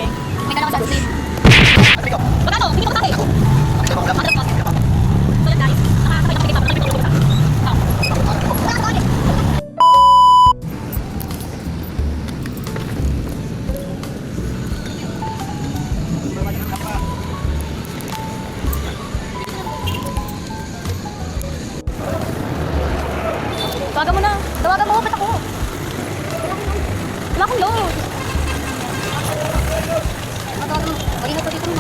kami. May dalawa sa sleep. Magkano? Hindi ko tayo. So yan guys, nakakasabay na kita. Tawagan mo na. Tawagan mo, ba't ako? Wala akong load. Tawagan mo. Pag-ingat ko dito mo.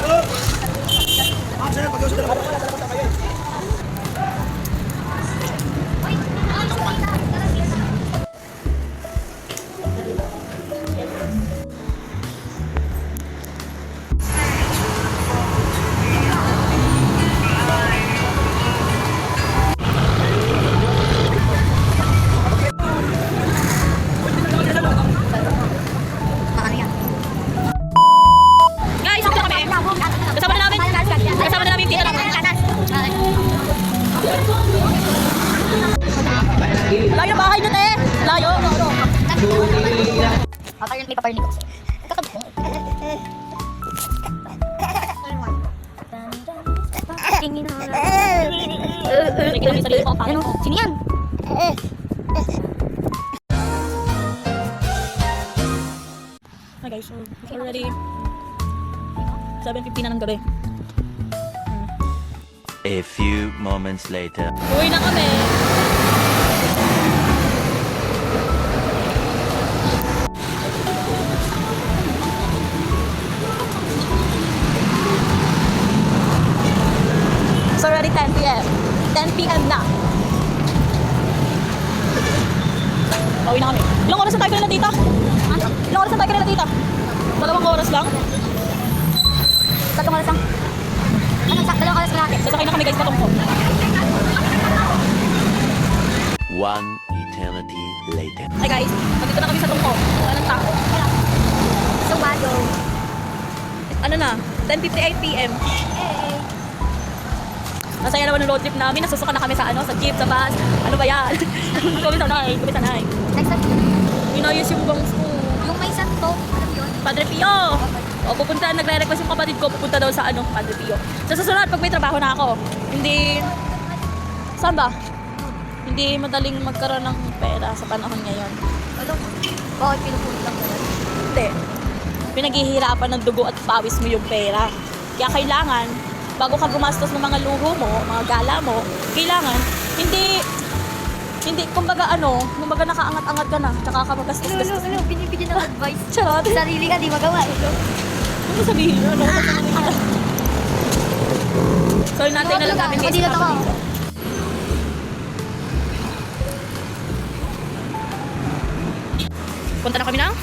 Layo bahay nyo, te! Layo! Paparni ko. Sino yan? Hi guys, so it's already 7:50 na ng gabi. A few moments later. Uwi na kami! It's already 10 p.m. 10 p.m. na. Pauwi na kami. Ilang oras na tayo kanina dito? Ilang oras na tayo kanina dito? 2 oras lang? 3 oras lang. Dalawang oras na natin. Sasakay na kami guys patungkol. 1 eternity later. Hi guys, nandito na kami sa tungkol. Wala ng tao. So wado. Ano na? 10:58 p.m. Masaya naman yung road trip namin. Nasusuka na kami sa sa jeep, sa bus. Ano ba yan? Kami sanay. Next time, Inayos yung bangs ko. yung may santo, alam yun? Padre Pio! O, nagre-request yung kapatid ko, pupunta daw sa Padre Pio. Sa susunod, pag may trabaho na ako, hindi... Saan ba? Hindi madaling magkaroon ng pera sa panahon ngayon. Ano? Bakit pinupulit lang ko? Hindi. Pinaghihirapan ng dugo at pawis mo yung pera. Kaya kailangan, bago ka gumastos ng mga luho mo, mga gala mo, kailangan, hindi, kumbaga nakaangat-angat ka na, tsaka ka magastos-gastos. Binibigyan ng advice. Charot. Sarili ka, di magawa. Ano sabihin? So, natin na lang namin guys. Dito ako. Punta na kami ng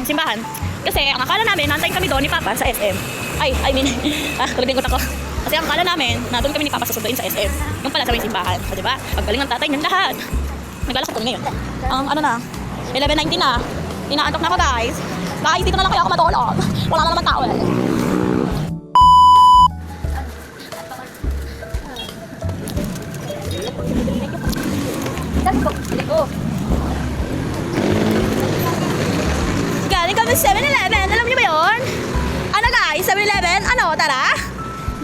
simbahan. Kasi ang akala namin, nantayin kami doon ni Papa sa SM. Kalagdingot ako. Kasi ang akala namin, na doon kami ni Papa susunduin sa SM. Yung pala sa may simbahan. O, diba? Paggaling ng tatay ng lahat. Naglalakot kami ngayon. Ang 11:19 na. Inaantok na ako guys. Guys, dito na lang kaya ako matulog. Wala na naman tao eh. Galing kami sa 7-Eleven. Alam niyo ba yun? Ano guys? 7-Eleven? Ano? Tara?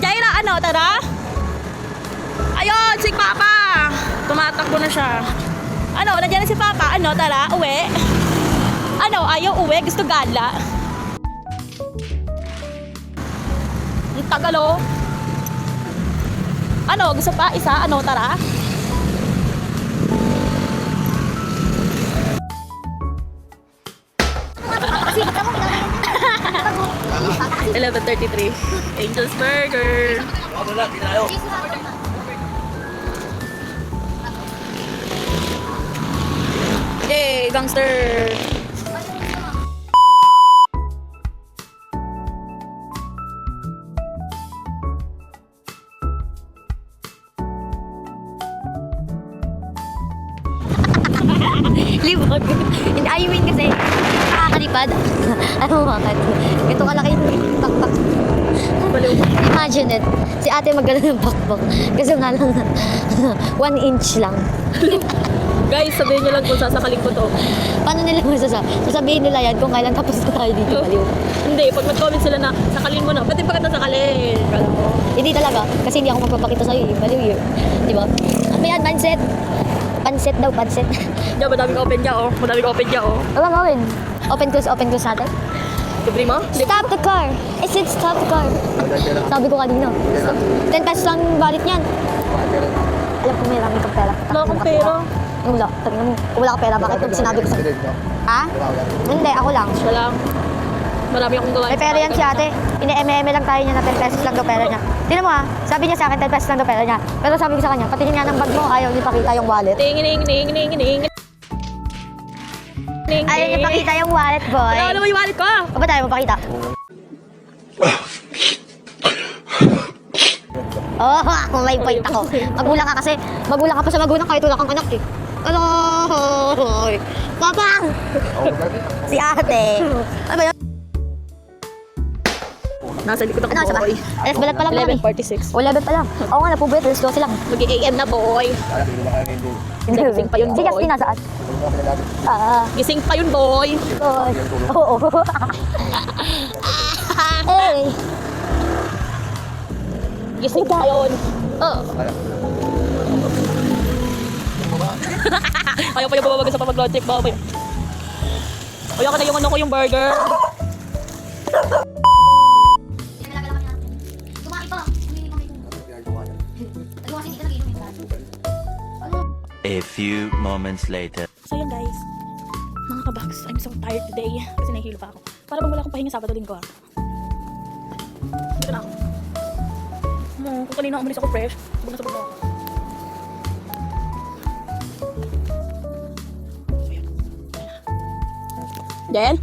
Jaira, tara? Ayun, si Papa. Tumatakbo na siya. Nandiyan na si Papa. Tara? Uwi? Ayaw uwi? Gusto gala? Ang tagal oh. Gusto pa? Isa? Tara? Kasi, 11:33. Angel's Burger. Yay, gangster. libog. I mean kasi, nakakalipad. Ano bakit? Ito kalaki yung bakbak. Imagine it. Si ate magano ng bakbak. Kasi nga lang, 1 inch lang. Guys, sabihin nyo lang kung sasakalin ko to. Paano nila sasabihin nila yan kung kailan tapos na tayo dito, baliw? Hindi, pag mag-comment sila na sakalin mo na, ba't di pa kita sakalin? Kala mo. Hindi talaga, kasi hindi ako magpapakita sa'yo, baliw yun. Di ba? Ano yan, mindset? Panset daw, panset. Diyan, madaming open niya, oh. Madaming open niya, oh. Wala gawin. Open close natin. Libre mo? Stop the car! I said stop the car. Sabi ko kanina. 10 pesos lang yung balit niyan. Alam ko may rami kang pera. Wala akong pera. Wala. Tingnan mo. Kung wala kang pera, bakit yung sinabi ko sa'yo? Ha? Hindi, ako lang. Siya lang. Marami akong gawain. May pera yan si ate. Ine-eme lang tayo niya na 10 pesos lang daw pera niya. Tingnan mo ha, sabi niya sa akin 10 pesos lang daw pera niya. Pero sabi ko sa kanya, patingin nga ng bag mo, ayaw niya pakita yung wallet. Ting. Ayaw niya pakita yung wallet, boy. Wala naman yung wallet ko. O ba tayo mo pakita? Oh, may point ako. Magulang ka kasi. Magulang ka pa sa magulang kahit wala kang anak eh. Ano? Papa! Si ate. Ano ba yun? Nasa likod ako, Ano, sa ba? boy. Alas balat pa lang kami. 11:46. O, 11 pa lang. Oo nga, napubuyat. Alas 12 lang. Mag-AM na, boy. Gising pa yun, Si boy. Justin nasaan? Ah, Gising pa yun, boy. boy. Oo. Hey. Gising pa yun. Oh. Ayaw pa yung bumabagal sa pamag-logic, boy. Ayaw ka na yung ano ko, yung burger. A few moments later. So yun guys, mga kabaks, I'm so tired today kasi nahihilo pa ako. Para bang wala akong pahinga Sabado Linggo. Dito na ako. Kung kanina umalis ako fresh, sabog na ako. So yun. Jen?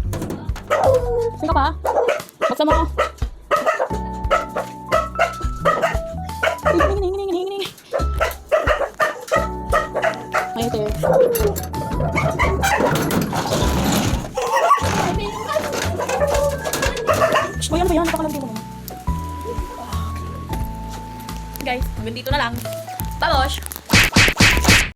Saan ka pa? Magsama ko. Hingi. Ay, ito yun. Ano ba yan? Napakalagay mo naman. Guys, hanggang dito na lang. Babosh!